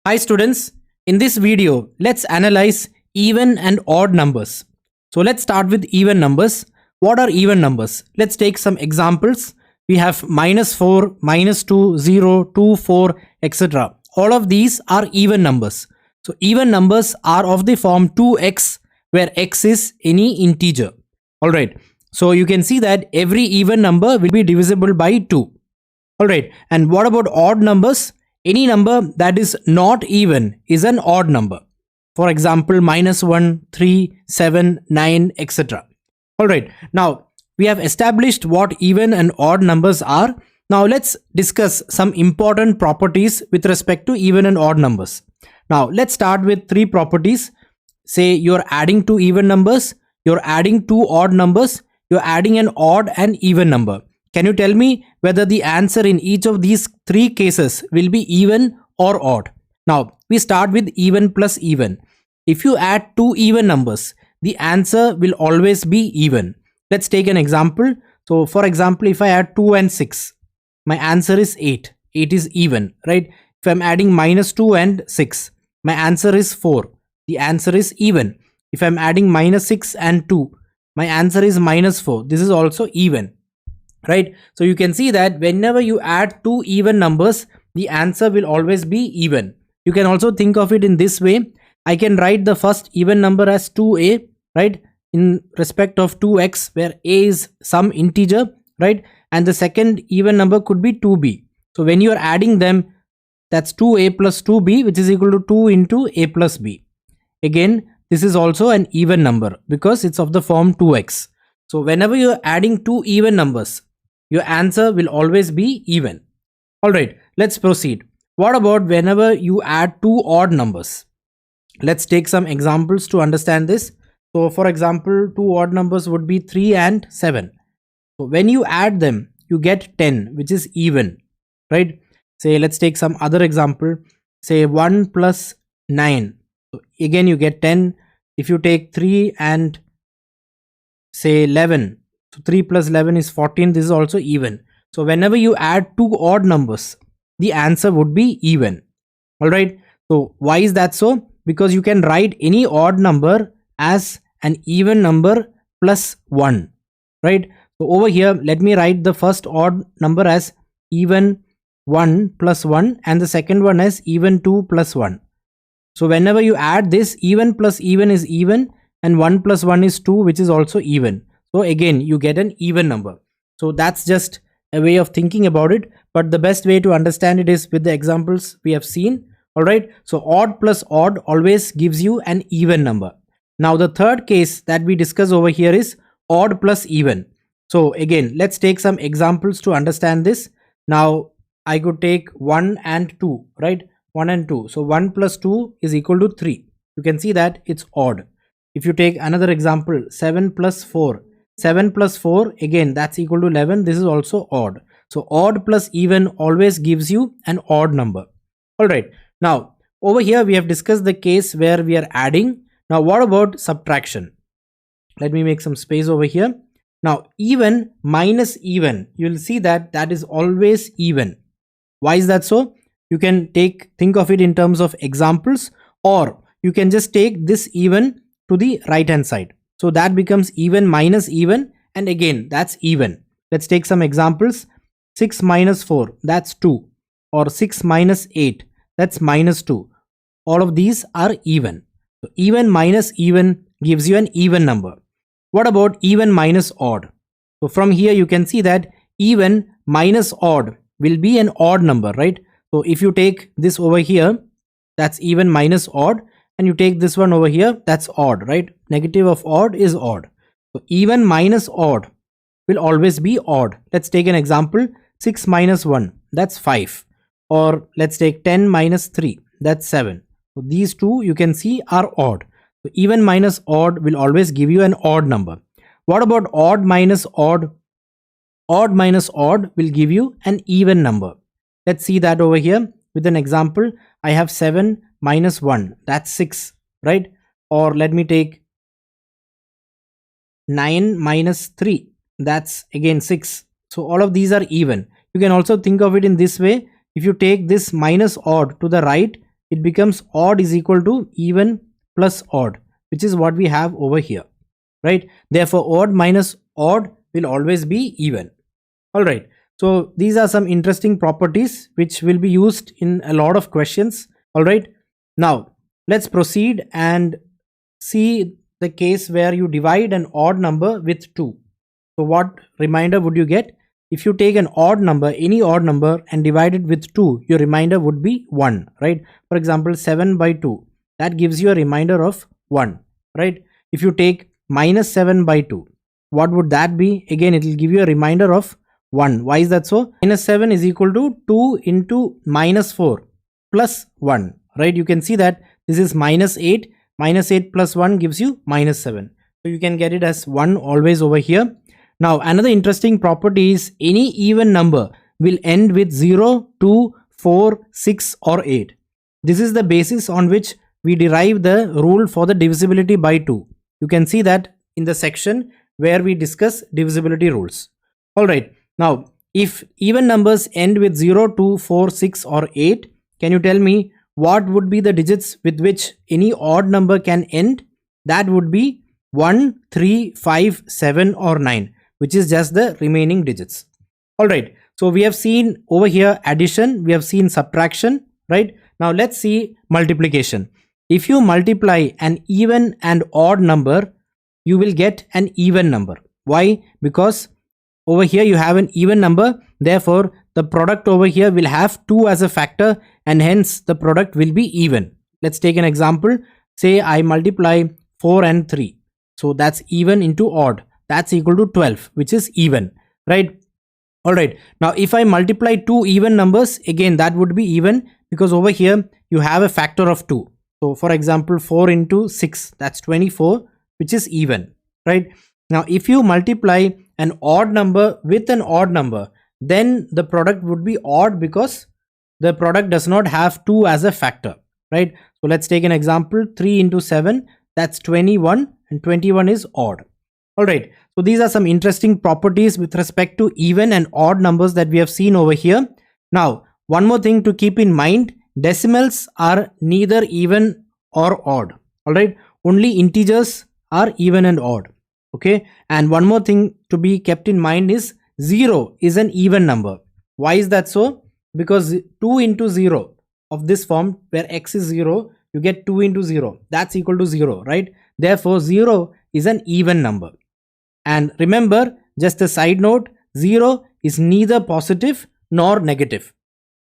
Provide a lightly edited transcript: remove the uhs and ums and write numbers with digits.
Hi students, in this video, let's analyze even and odd numbers. So let's start with even numbers. What are even numbers? Let's take some examples. We have -4, -2, 0, 2, 4, etc. All of these are even numbers. So even numbers are of the form 2x where x is any integer. Alright, so you can see that every even number will be divisible by 2. Alright, and what about odd numbers? Any number that is not even is an odd number. For example, -1, 3, 7, 9, etc. Alright, now we have established what even and odd numbers are. Now let's discuss some important properties with respect to even and odd numbers. Now let's start with three properties. Say you're adding two even numbers, you're adding two odd numbers, you're adding an odd and even number. Can you tell me whether the answer in each of these three cases will be even or odd? Now, we start with even plus even. If you add two even numbers, the answer will always be even. Let's take an example. So, for example, if I add 2 and 6, my answer is 8. 8 is even, right? If I'm adding -2 and 6, my answer is 4. The answer is even. If I'm adding -6 and 2, my answer is -4. This is also even. Right, so you can see that whenever you add two even numbers, the answer will always be even. You can also think of it in this way. I can write the first even number as 2a, right, in respect of 2x, where a is some integer, right, and the second even number could be 2b. So when you are adding them, that's 2a plus 2b, which is equal to 2 into a plus b. Again, this is also an even number because it's of the form 2x. So whenever you are adding two even numbers, your answer will always be even. Alright, let's proceed. What about whenever you add two odd numbers? Let's take some examples to understand this. So for example, two odd numbers would be 3 and 7. So when you add them, you get 10, which is even, right? Say, let's take some other example. Say 1 plus 9. So again, you get 10. If you take 3 and say 11, so 3 plus 11 is 14. This is also even. So whenever you add two odd numbers, the answer would be even. Alright. So why is that so? Because you can write any odd number as an even number plus 1. Right. So over here, let me write the first odd number as even 1 plus 1 and the second one as even 2 plus 1. So whenever you add this, even plus even is even and 1 plus 1 is 2, which is also even. So again, you get an even number. So that's just a way of thinking about it. But the best way to understand it is with the examples we have seen. Alright, so odd plus odd always gives you an even number. Now the third case that we discuss over here is odd plus even. So again, let's take some examples to understand this. Now I could take 1 and 2, right? 1 and 2. So 1 plus 2 is equal to 3. You can see that it's odd. If you take another example, 7 plus 4. 7 plus 4, again, that's equal to 11. This is also odd. So odd plus even always gives you an odd number. Alright, now over here we have discussed the case where we are adding. Now what about subtraction? Let me make some space over here. Now even minus even, you will see that that is always even. Why is that so? You can think of it in terms of examples, or you can just take this even to the right hand side. So that becomes even minus even, and again that's even. Let's take some examples. 6 minus 4, that's 2, or 6 minus 8, that's -2. All of these are even. So even minus even gives you an even number. What about even minus odd? So from here you can see that even minus odd will be an odd number, right? So if you take this over here, that's even minus odd, and you take this one over here, that's odd, right? Negative of odd is odd. So even minus odd will always be odd. Let's take an example. 6 minus 1, that's 5. Or let's take 10 minus 3, that's 7. So these two you can see are odd. So even minus odd will always give you an odd number. What about odd minus odd? Odd minus odd will give you an even number. Let's see that over here with an example. I have 7 minus 1, that's 6, right? Or let me take 9 minus 3, that's again 6. So all of these are even. You can also think of it in this way. If you take this minus odd to the right, it becomes odd is equal to even plus odd, which is what we have over here, right? Therefore, odd minus odd will always be even. All right. So these are some interesting properties which will be used in a lot of questions. All right. Now let's proceed and see the case where you divide an odd number with 2. So what remainder would you get? If you take an odd number, any odd number, and divide it with 2, your remainder would be 1, right? For example, 7 by 2, that gives you a remainder of 1, right? If you take minus 7 by 2, what would that be? Again, it will give you a remainder of 1. Why is that so? Minus 7 is equal to 2 into minus 4 plus 1, right? You can see that this is minus 8. Minus 8 plus 1 gives you minus 7. So you can get it as 1 always over here. Now, another interesting property is any even number will end with 0, 2, 4, 6 or 8. This is the basis on which we derive the rule for the divisibility by 2. You can see that in the section where we discuss divisibility rules. Alright, now if even numbers end with 0, 2, 4, 6 or 8, can you tell me what would be the digits with which any odd number can end? That would be 1, 3, 5, 7 or 9. Which is just the remaining digits. All right. So we have seen over here addition, we have seen subtraction, right? Now let's see multiplication. If you multiply an even and odd number, you will get an even number. Why? Because over here you have an even number. Therefore, the product over here will have 2 as a factor and hence the product will be even. Let's take an example. Say I multiply 4 and 3. So that's even into odd. That's equal to 12, which is even, right? All right. Now, if I multiply 2 even numbers, again, that would be even because over here you have a factor of 2. So for example, 4 into 6, that's 24, which is even, right? Now, if you multiply an odd number with an odd number, then the product would be odd because the product does not have 2 as a factor, right? So let's take an example, 3 into 7, that's 21 and 21 is odd. All right. So these are some interesting properties with respect to even and odd numbers that we have seen over here. Now, one more thing to keep in mind, decimals are neither even or odd. All right. Only integers are even and odd. Okay. And one more thing to be kept in mind is 0 is an even number. Why is that so? Because 2 into 0 of this form where x is 0, you get 2 into 0. That's equal to 0, right? Therefore, 0 is an even number. And remember, just a side note, 0 is neither positive nor negative.